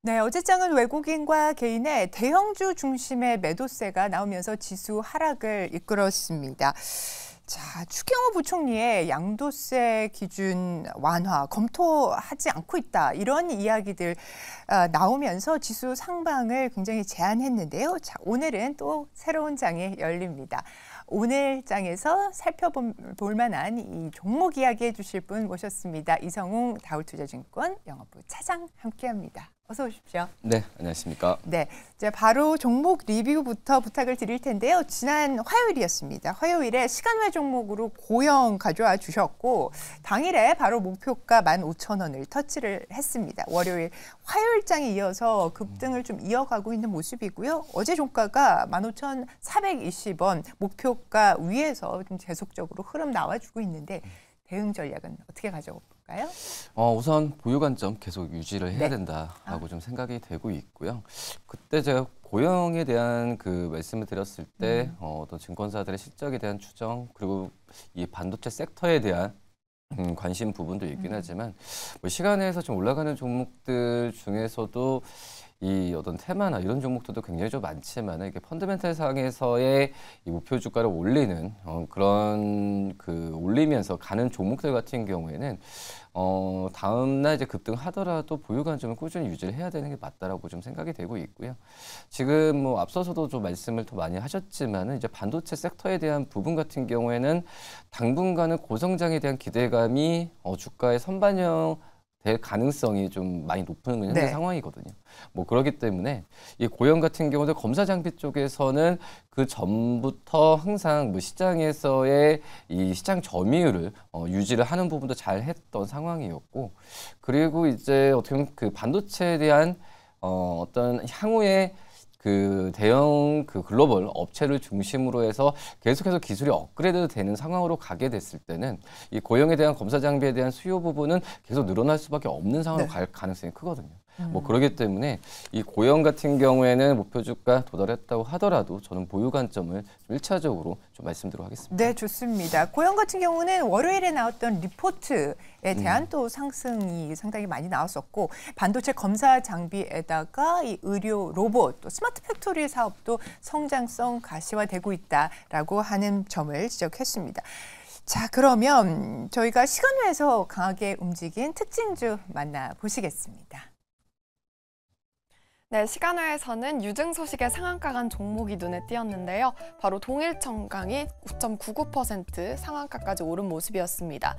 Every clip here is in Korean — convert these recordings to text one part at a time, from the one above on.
네, 어제장은 외국인과 개인의 대형주 중심의 매도세가 나오면서 지수 하락을 이끌었습니다. 자, 추경호 부총리의 양도세 기준 완화 검토하지 않고 있다. 이런 이야기들 나오면서 지수 상방을 굉장히 제한했는데요. 자, 오늘은 또 새로운 장이 열립니다. 오늘 장에서 살펴볼 만한 이 종목 이야기해 주실 분 모셨습니다. 이성웅 다울투자증권 영업부 차장 함께합니다. 어서 오십시오. 네, 안녕하십니까. 네, 이제 바로 종목 리뷰부터 부탁을 드릴 텐데요. 지난 화요일이었습니다. 화요일에 시간외 종목으로 고영 가져와 주셨고 당일에 바로 목표가 15,000원을 터치를 했습니다. 월요일 화요일장에 이어서 급등을 좀 이어가고 있는 모습이고요. 어제 종가가 15,420원 목표가 위에서 좀 계속적으로 흐름 나와주고 있는데 대응 전략은 어떻게 가져볼까요? 우선 보유 관점 계속 유지를 해야 네. 된다라고 좀 생각이 되고 있고요. 그때 제가 고영에 대한 그 말씀을 드렸을 때 어떤 증권사들의 실적에 대한 추정 그리고 이 반도체 섹터에 대한 관심 부분도 있긴 하지만 뭐 시간에서 좀 올라가는 종목들 중에서도 이 어떤 테마나 이런 종목들도 굉장히 좀 많지만 이게 펀더멘탈 상에서의 이 목표 주가를 올리는 그런 그 올리면서 가는 종목들 같은 경우에는 다음날 이제 급등하더라도 보유 관점을 꾸준히 유지를 해야 되는 게 맞다라고 좀 생각이 되고 있고요. 지금 뭐 앞서서도 좀 말씀을 더 많이 하셨지만은 이제 반도체 섹터에 대한 부분 같은 경우에는 당분간은 고성장에 대한 기대감이 주가의 선반영 될 가능성이 좀 많이 높은 현재 네. 상황이거든요. 뭐 그렇기 때문에 이 고영 같은 경우도 검사 장비 쪽에서는 그 전부터 항상 뭐 시장에서의 이 시장 점유율을 유지를 하는 부분도 잘 했던 상황이었고, 그리고 이제 어떻게 보면 그 반도체에 대한 어떤 향후에 그 대형 그 글로벌 업체를 중심으로 해서 계속해서 기술이 업그레이드 되는 상황으로 가게 됐을 때는 이 고용에 대한 검사 장비에 대한 수요 부분은 계속 늘어날 수밖에 없는 상황으로 갈 가능성이 크거든요. 뭐 그렇기 때문에 이 고용 같은 경우에는 목표 주가 도달했다고 하더라도 저는 보유 관점을 좀 1차적으로 좀 말씀드리도록 하겠습니다. 네, 좋습니다. 고영 같은 경우는 월요일에 나왔던 리포트에 대한 또 상승이 상당히 많이 나왔었고 반도체 검사 장비에다가 이 의료 로봇 또 스마트 팩토리 사업도 성장성 가시화되고 있다라고 하는 점을 지적했습니다. 자, 그러면 저희가 시간외에서 강하게 움직인 특징주 만나보시겠습니다. 네, 시간외에서는 유증 소식에 상한가 간 종목이 눈에 띄었는데요. 바로 동일청강이 9.99% 상한가까지 오른 모습이었습니다.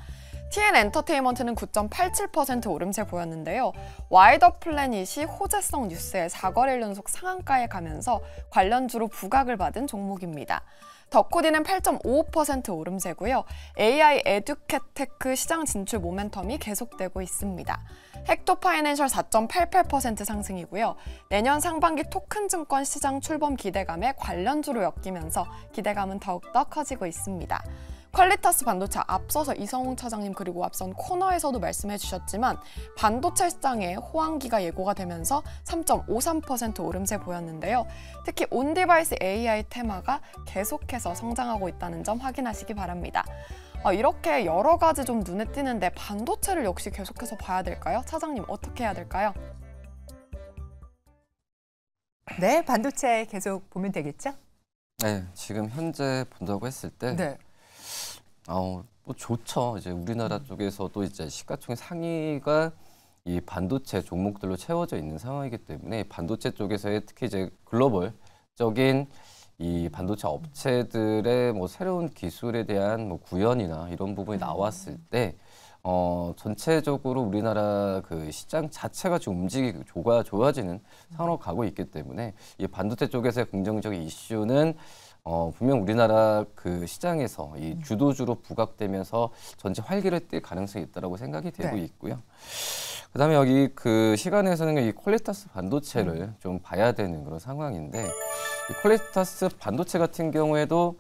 TN엔터테인먼트는 9.87% 오름세 보였는데요. 와이더 플래닛이 호재성 뉴스에 4거래일 연속 상한가에 가면서 관련주로 부각을 받은 종목입니다. 더코디는 8.55% 오름세고요. AI 에듀캐테크 시장 진출 모멘텀이 계속되고 있습니다. 헥토파이낸셜 4.88% 상승이고요. 내년 상반기 토큰 증권 시장 출범 기대감에 관련주로 엮이면서 기대감은 더욱더 커지고 있습니다. 퀄리타스 반도체 앞서서 이성웅 차장님 그리고 앞선 코너에서도 말씀해 주셨지만 반도체 시장에 호황기가 예고가 되면서 3.53% 오름세 보였는데요. 특히 온디바이스 AI 테마가 계속해서 성장하고 있다는 점 확인하시기 바랍니다. 이렇게 여러 가지 좀 눈에 띄는데 반도체를 역시 계속해서 봐야 될까요? 차장님 어떻게 해야 될까요? 네, 반도체 계속 보면 되겠죠? 네, 지금 현재 본다고 했을 때 네. 뭐 좋죠. 이제 우리나라 쪽에서도 이제 시가총액 상위가 이 반도체 종목들로 채워져 있는 상황이기 때문에 반도체 쪽에서의 특히 이제 글로벌적인 이 반도체 업체들의 뭐 새로운 기술에 대한 뭐 구현이나 이런 부분이 나왔을 때 전체적으로 우리나라 그 시장 자체가 좀 움직이고 좋아지는 상황으로 가고 있기 때문에 이 반도체 쪽에서의 긍정적인 이슈는 분명 우리나라 그 시장에서 이 주도주로 부각되면서 전체 활기를 띨 가능성이 있다고 생각이 되고 있고요. 그다음에 여기 그 시간에서는 이 퀄리타스 반도체를 좀 봐야 되는 그런 상황인데 이 퀄리타스 반도체 같은 경우에도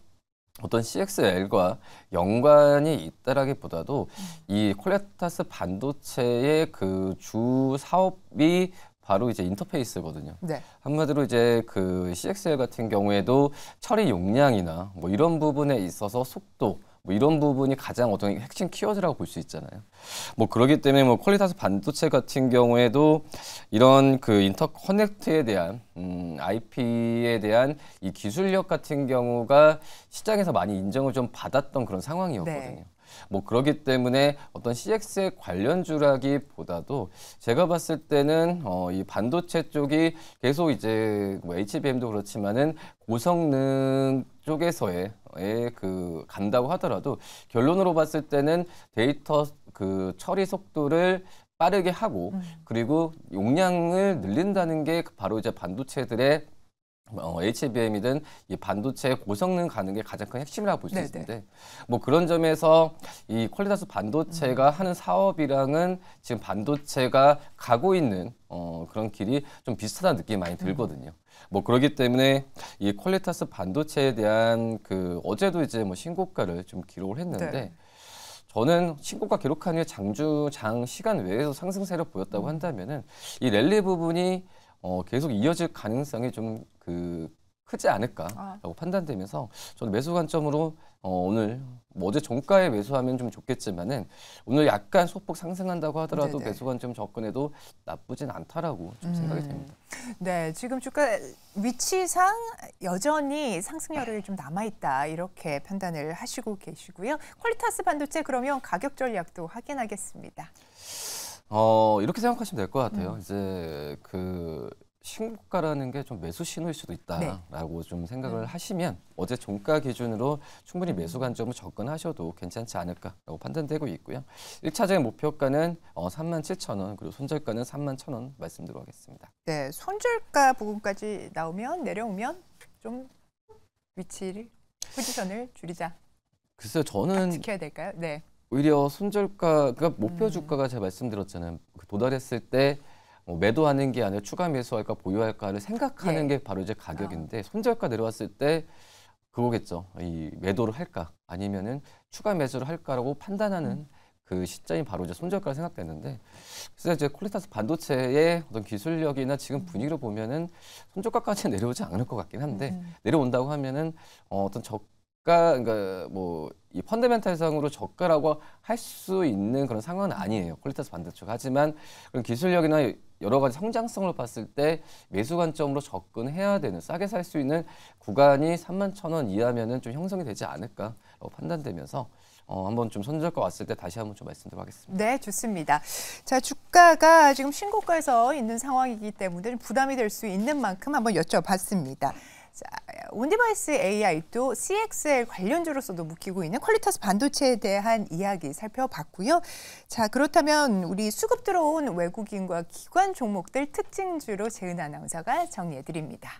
어떤 CXL과 연관이 있다라기보다도 이 퀄리타스 반도체의 그 주 사업이 바로 이제 인터페이스거든요. 네. 한마디로 이제 그 CXL 같은 경우에도 처리 용량이나 뭐 이런 부분에 있어서 속도 뭐 이런 부분이 가장 어떤 핵심 키워드라고 볼 수 있잖아요. 뭐 그렇기 때문에 뭐 퀄리타스 반도체 같은 경우에도 이런 그 인터커넥트에 대한 IP에 대한 이 기술력 같은 경우가 시장에서 많이 인정을 좀 받았던 그런 상황이었거든요. 네. 뭐 그렇기 때문에 어떤 CX의 관련주라기보다도 제가 봤을 때는 이 반도체 쪽이 계속 이제 뭐 HBM도 그렇지만은 고성능 쪽에서의 그 간다고 하더라도 결론으로 봤을 때는 데이터 그 처리 속도를 빠르게 하고 그리고 용량을 늘린다는 게 바로 이제 반도체들의 HBM이든 이 반도체 고성능 가는 게 가장 큰 핵심이라고 볼 수 있는데 뭐 그런 점에서 이 퀄리타스 반도체가 하는 사업이랑은 지금 반도체가 가고 있는 그런 길이 좀 비슷하다는 느낌이 많이 들거든요. 뭐 그렇기 때문에 이 퀄리타스 반도체에 대한 그 어제도 이제 뭐 신고가를 좀 기록을 했는데 네. 저는 신고가 기록한 후에 장 시간 외에서 상승세를 보였다고 한다면은 이 랠리 부분이 계속 이어질 가능성이 좀 크지 않을까라고 판단되면서 저는 매수 관점으로 오늘 뭐 어제 종가에 매수하면 좀 좋겠지만은 오늘 약간 소폭 상승한다고 하더라도 네네. 매수 관점 접근해도 나쁘진 않다라고 좀 생각이 됩니다. 네, 지금 주가 위치상 여전히 상승 여력이 좀 남아있다 이렇게 판단을 하시고 계시고요. 퀄리타스 반도체 그러면 가격 전략도 확인하겠습니다. 이렇게 생각하시면 될 것 같아요. 이제 그 신고가라는 게 좀 매수 신호일 수도 있다라고 좀 생각을 하시면 어제 종가 기준으로 충분히 매수 관점을 접근하셔도 괜찮지 않을까라고 판단되고 있고요. 1차적인 목표가는 37,000원 그리고 손절가는 31,000원 말씀드리겠습니다. 네, 손절가 부분까지 나오면 내려오면 좀 위치를 포지션을 줄이자. 글쎄요, 저는 지켜야 될까요? 네. 오히려 손절가, 그러니까 목표 주가가 제가 말씀드렸잖아요. 도달했을 때 매도하는 게 아니라 추가 매수할까 보유할까를 생각하는 게 바로 이제 가격인데 손절가 내려왔을 때 그거겠죠. 이 매도를 할까 아니면은 추가 매수를 할까라고 판단하는 그 시점이 바로 이제 손절가라 생각되는데 그래서 이제 퀄리타스 반도체의 어떤 기술력이나 지금 분위기로 보면은 손절가까지 내려오지 않을 것 같긴 한데 내려온다고 하면은 어떤 그러니까 뭐 이 펀더멘탈상으로 저가라고 할 수 있는 그런 상황은 아니에요. 퀄리타스 반도체가. 하지만 그런 기술력이나 여러 가지 성장성을 봤을 때 매수 관점으로 접근해야 되는 싸게 살 수 있는 구간이 31,000원 이하면은 좀 형성이 되지 않을까라고 판단되면서 한번 좀 손절가 왔을 때 다시 한번 좀 말씀드리도록 하겠습니다. 네, 좋습니다. 자, 주가가 지금 신고가에서 있는 상황이기 때문에 부담이 될 수 있는 만큼 한번 여쭤봤습니다. 자, 온디바이스 AI도 CXL 관련주로서도 묶이고 있는 퀄리타스 반도체에 대한 이야기 살펴봤고요. 자, 그렇다면 우리 수급 들어온 외국인과 기관 종목들 특징주로 재은 아나운서가 정리해드립니다.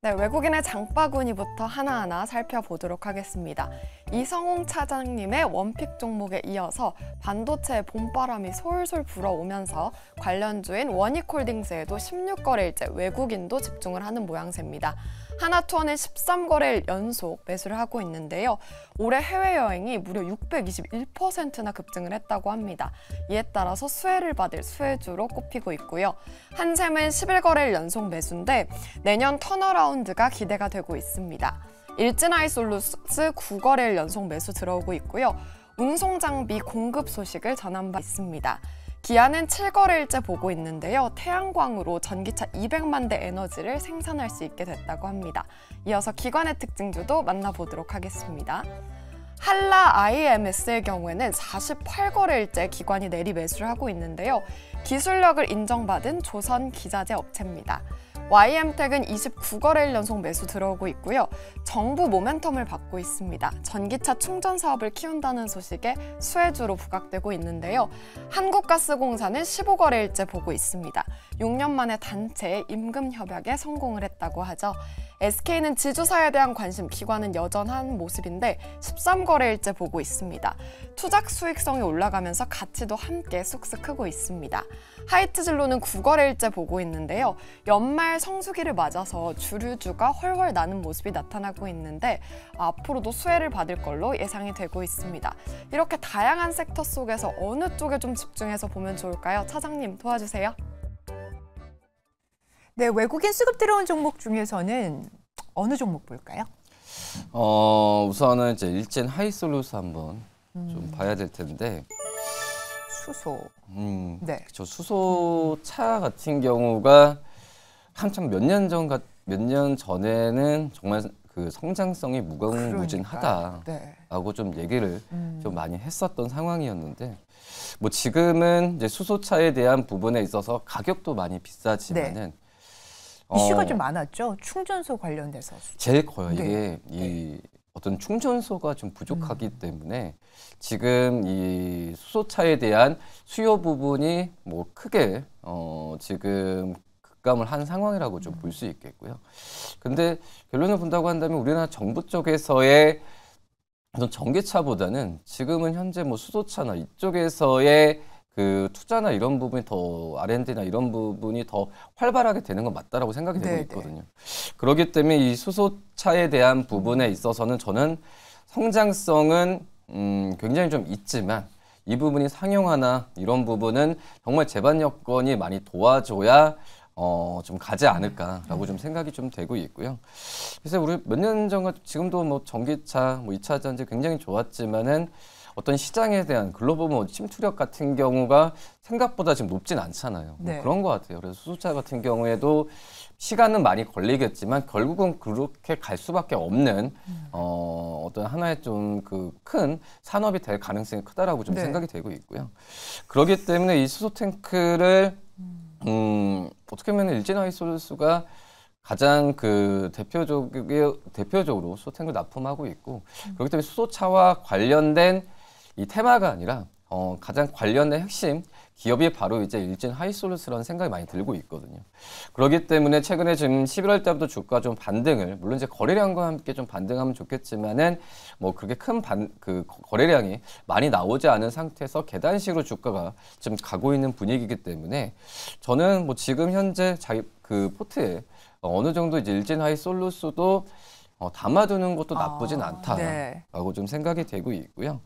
네, 외국인의 장바구니부터 하나하나 살펴보도록 하겠습니다. 이성웅 차장님의 원픽 종목에 이어서 반도체의 봄바람이 솔솔 불어오면서 관련주인 원익홀딩스에도 16거래일째 외국인도 집중을 하는 모양새입니다. 하나투어는 13거래일 연속 매수를 하고 있는데요. 올해 해외여행이 무려 621%나 급증을 했다고 합니다. 이에 따라서 수혜를 받을 수혜주로 꼽히고 있고요. 한샘은 11거래일 연속 매수인데 내년 턴어라운드가 기대가 되고 있습니다. 일진아이솔루스 9거래일 연속 매수 들어오고 있고요. 운송장비 공급 소식을 전한 바 있습니다. 기아는 7거래일째 보고 있는데요. 태양광으로 전기차 200만 대 에너지를 생산할 수 있게 됐다고 합니다. 이어서 기관의 특징주도 만나보도록 하겠습니다. 한라 IMS의 경우에는 48거래일째 기관이 내리 매수를 하고 있는데요. 기술력을 인정받은 조선 기자재 업체입니다. YM텍은 29거래일 연속 매수 들어오고 있고요. 정부 모멘텀을 받고 있습니다. 전기차 충전 사업을 키운다는 소식에 수혜주로 부각되고 있는데요. 한국가스공사는 15거래일째 보고 있습니다. 6년 만에 단체 임금 협약에 성공을 했다고 하죠. SK는 지주사에 대한 관심, 기관은 여전한 모습인데 13거래일째 보고 있습니다. 투작 수익성이 올라가면서 가치도 함께 쑥쑥 크고 있습니다. 하이트진로는 9거래일째 보고 있는데요. 연말 성수기를 맞아서 주류주가 훨훨 나는 모습이 나타나고 있는데 앞으로도 수혜를 받을 걸로 예상이 되고 있습니다. 이렇게 다양한 섹터 속에서 어느 쪽에 좀 집중해서 보면 좋을까요? 차장님 도와주세요. 네, 외국인 수급 들어온 종목 중에서는 어느 종목 볼까요? 우선은 이제 일진 하이솔루스 한번 좀 봐야 될 텐데. 수소. 네. 그렇죠. 수소차 같은 경우가 한참 몇 년 전에는 정말 그 성장성이 무궁무진하다라고 네. 좀 얘기를 좀 많이 했었던 상황이었는데, 뭐 지금은 이제 수소차에 대한 부분에 있어서 가격도 많이 비싸지만은 이슈가 좀 많았죠. 충전소 관련돼서. 제일 커요. 네. 이게 어떤 충전소가 좀 부족하기 때문에 지금 이 수소차에 대한 수요 부분이 뭐 크게 지금 급감을 한 상황이라고 좀 볼 수 있겠고요. 근데 결론을 본다고 한다면 우리나라 정부 쪽에서의 어떤 전기차보다는 지금은 현재 뭐 수소차나 이쪽에서의 그 투자나 이런 부분이 더 R&D나 이런 부분이 더 활발하게 되는 건 맞다라고 생각이 되고 있거든요. 그렇기 때문에 이 수소차에 대한 부분에 있어서는 저는 성장성은 굉장히 좀 있지만 이 부분이 상용화나 이런 부분은 정말 제반 여건이 많이 도와줘야 좀 가지 않을까라고 좀 생각이 좀 되고 있고요. 그래서 우리 몇 년 전과 지금도 뭐 전기차, 뭐 2차 전지 굉장히 좋았지만은 어떤 시장에 대한 글로벌 뭐 침투력 같은 경우가 생각보다 지금 높진 않잖아요. 네. 뭐 그런 것 같아요. 그래서 수소차 같은 경우에도 시간은 많이 걸리겠지만 결국은 그렇게 갈 수밖에 없는 어떤 하나의 좀 그 큰 산업이 될 가능성이 크다라고 좀 생각이 되고 있고요. 그렇기 때문에 이 수소 탱크를 어떻게 보면 일진 하이솔루스가 가장 그 대표적으로 수소탱크를 납품하고 있고, 그렇기 때문에 수소차와 관련된 이 테마가 아니라 가장 관련된 핵심 기업이 바로 이제 일진 하이솔루스라는 생각이 많이 들고 있거든요. 그렇기 때문에 최근에 지금 11월 달부터 주가 좀 반등을, 물론 이제 거래량과 함께 좀 반등하면 좋겠지만은 뭐 그렇게 큰 거래량이 많이 나오지 않은 상태에서 계단식으로 주가가 지금 가고 있는 분위기이기 때문에 저는 뭐 지금 현재 그 포트에 어느 정도 이제 일진 하이솔루스도 담아두는 것도 나쁘진 않다라고 좀 생각이 되고 있고요.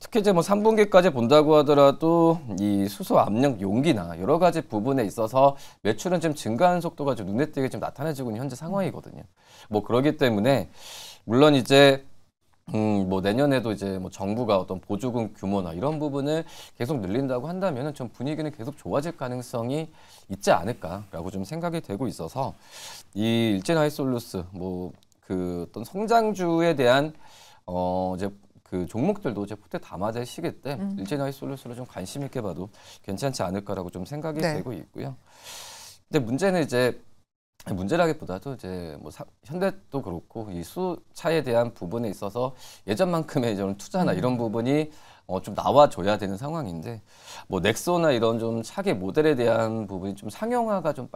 특히 이제 뭐 3분기까지 본다고 하더라도 이 수소 압력 용기나 여러 가지 부분에 있어서 매출은 좀 증가하는 속도가 좀 눈에 띄게 좀 나타나지고 있는 현재 상황이거든요. 뭐 그렇기 때문에 물론 이제 뭐 내년에도 이제 뭐 정부가 어떤 보조금 규모나 이런 부분을 계속 늘린다고 한다면은 좀 분위기는 계속 좋아질 가능성이 있지 않을까라고 좀 생각이 되고 있어서 이 일진 하이솔루스 뭐 그 어떤 성장주에 대한 이제 그 종목들도 이제 포트에 담아질 시기 때 일진 하이솔루스로 좀 관심 있게 봐도 괜찮지 않을까라고 좀 생각이 되고 있고요. 근데 문제는 이제 문제라기보다도 이제 뭐 현대도 그렇고 이 수차에 대한 부분에 있어서 예전만큼의 이런 투자나 이런 부분이 좀 나와줘야 되는 상황인데, 뭐 넥소나 이런 좀 차기 모델에 대한 부분이 좀 상용화가 좀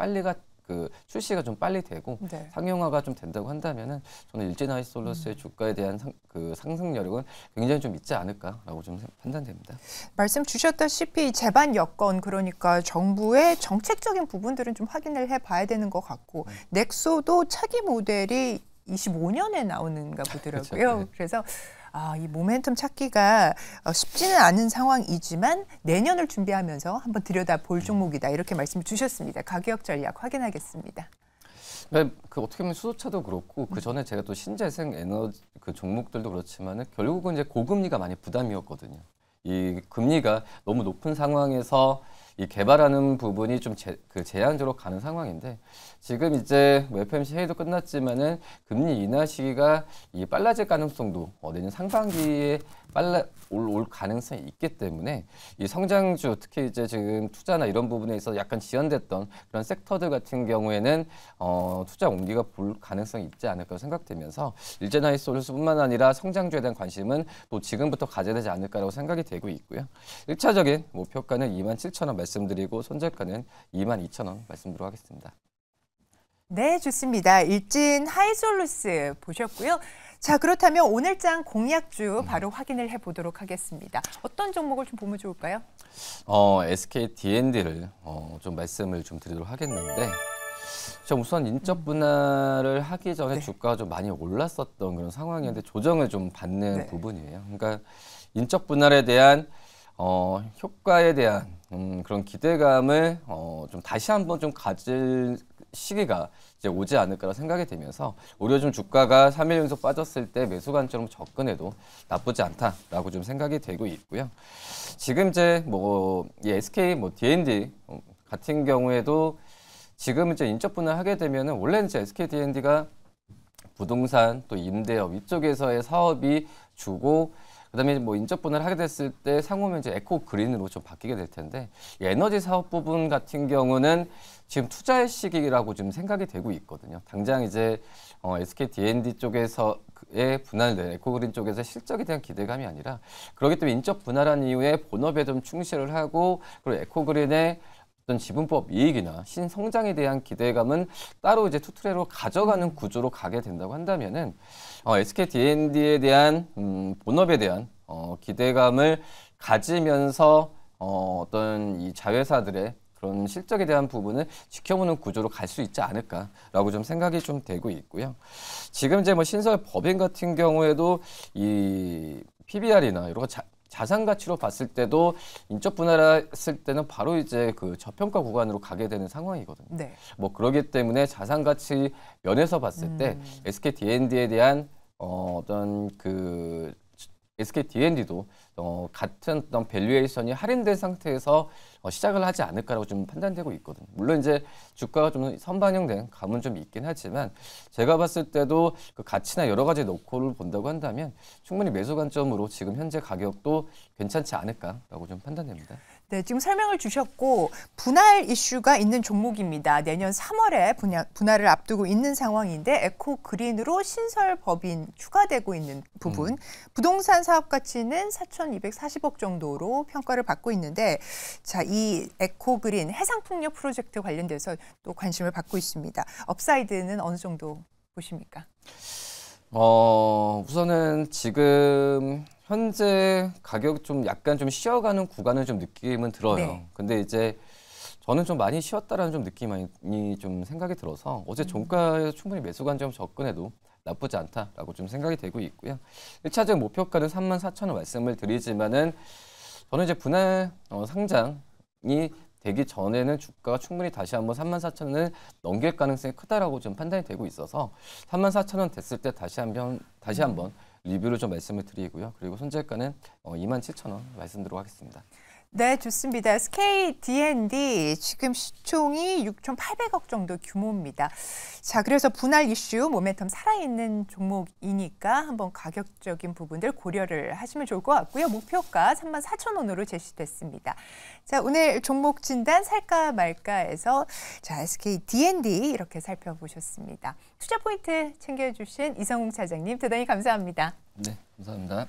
그 출시가 좀 빨리 되고 상용화가 좀 된다고 한다면은 저는 일진 하이솔루스의 주가에 대한 그 상승 여력은 굉장히 좀 있지 않을까라고 좀 판단됩니다. 말씀 주셨다시피 제반 여건, 그러니까 정부의 정책적인 부분들은 좀 확인을 해봐야 되는 것 같고, 넥소도 차기 모델이 25년에 나오는가 보더라고요. 그렇죠. 네. 그래서 이 모멘텀 찾기가 쉽지는 않은 상황이지만 내년을 준비하면서 한번 들여다볼 종목이다, 이렇게 말씀을 주셨습니다. 가격 전략 확인하겠습니다. 네, 그 어떻게 보면 수소차도 그렇고 그 전에 제가 또 신재생 에너지 그 종목들도 그렇지만은 결국은 이제 고금리가 많이 부담이었거든요. 이 금리가 너무 높은 상황에서 이 개발하는 부분이 좀 제한적으로 가는 상황인데, 지금 이제 FOMC 회의도 끝났지만은 금리 인하 시기가 빨라질 가능성도 내년 상반기에 올 가능성이 있기 때문에 이 성장주, 특히 이제 지금 투자나 이런 부분에 있어서 약간 지연됐던 그런 섹터들 같은 경우에는 투자 온기가 볼 가능성이 있지 않을까 생각되면서 일진 하이솔루스뿐만 아니라 성장주에 대한 관심은 또 지금부터 가져야 되지 않을까라고 생각이 되고 있고요. 1차적인 목표가는 27,000원 말씀드리고 손절가는 22,000원 말씀드리도록 하겠습니다. 네, 좋습니다. 일진 하이솔루스 보셨고요. 자, 그렇다면 오늘장 공약주 바로 확인을 해보도록 하겠습니다. 어떤 종목을 좀 보면 좋을까요? SK D&D를 좀 말씀을 좀 드리도록 하겠는데, 우선 인적 분할을 하기 전에 주가가 좀 많이 올랐었던 그런 상황이었는데 조정을 좀 받는 부분이에요. 그러니까 인적 분할에 대한 효과에 대한 그런 기대감을 좀 다시 한번 좀 가질 시기가 이제 오지 않을까라 생각이 되면서 오히려 좀 주가가 3일 연속 빠졌을 때 매수 관점으로 접근해도 나쁘지 않다라고 좀 생각이 되고 있고요. 지금 이제 이 SK D&D 같은 경우에도 지금 이제 인적 분할하게 되면은 원래 이제 SK D&D가 부동산 또 임대업 이쪽에서의 사업이 주고 그다음에 인적 분할을 하게 됐을 때 상호면 이제 에코 그린으로 좀 바뀌게 될 텐데 이 에너지 사업 부분 같은 경우는 지금 투자의 시기라고 좀 생각이 되고 있거든요. 당장 이제 SK D&D 쪽에서의 분할된 에코 그린 쪽에서 실적에 대한 기대감이 아니라 그렇기 때문에 인적 분할한 이후에 본업에 좀 충실을 하고 그리고 에코 그린의 어떤 지분법 이익이나 신성장에 대한 기대감은 따로 이제 투트레로 가져가는 구조로 가게 된다고 한다면은 SK D&D에 대한 본업에 대한 기대감을 가지면서 어떤 이 자회사들의 그런 실적에 대한 부분을 지켜보는 구조로 갈 수 있지 않을까라고 좀 생각이 좀 되고 있고요. 지금 이제 신설 법인 같은 경우에도 이 PBR이나 이런 거 자산 가치로 봤을 때도 인적 분할했을 때는 바로 이제 그 저평가 구간으로 가게 되는 상황이거든요. 네. 그러기 때문에 자산 가치 면에서 봤을 때 SK D&D에 대한 어떤 그 SK D&D도 같은 어떤 밸류에이션이 할인된 상태에서 시작을 하지 않을까라고 좀 판단되고 있거든요. 물론 이제 주가가 좀 선반영된 감은 좀 있긴 하지만 제가 봤을 때도 그 가치나 여러 가지 놓고를 본다고 한다면 충분히 매수 관점으로 지금 현재 가격도 괜찮지 않을까라고 좀 판단됩니다. 네, 지금 설명을 주셨고 분할 이슈가 있는 종목입니다. 내년 3월에 분할을 앞두고 있는 상황인데 에코 그린으로 신설 법인 추가되고 있는 부분, 부동산 사업 가치는 4,240억 정도로 평가를 받고 있는데 자, 이 에코 그린 해상풍력 프로젝트 관련돼서 또 관심을 받고 있습니다. 업사이드는 어느 정도 보십니까? 우선은 지금 현재 가격 좀 약간 좀 쉬어가는 구간은 좀 느낌은 들어요. 네. 근데 이제 저는 좀 많이 쉬었다라는 좀 느낌이 좀 생각이 들어서 어제 종가에 충분히 매수 관점 접근해도 나쁘지 않다라고 좀 생각이 되고 있고요. 1차적 목표가는 34,000원 말씀을 드리지만은 저는 이제 분할 상장이 되기 전에는 주가가 충분히 다시 한번 34,000원을 넘길 가능성이 크다라고 좀 판단이 되고 있어서 34,000원 됐을 때 다시 한번 리뷰를 좀 말씀을 드리고요. 그리고 손절가는 27,000원 말씀드리도록 하겠습니다. 네, 좋습니다. SK D&D 지금 시총이 6,800억 정도 규모입니다. 자, 그래서 분할 이슈 모멘텀 살아있는 종목이니까 한번 가격적인 부분들 고려를 하시면 좋을 것 같고요. 목표가 34,000원으로 제시됐습니다. 자, 오늘 종목 진단 살까 말까에서 자, SK D&D 이렇게 살펴보셨습니다. 투자 포인트 챙겨주신 이성웅 차장님 대단히 감사합니다. 네, 감사합니다.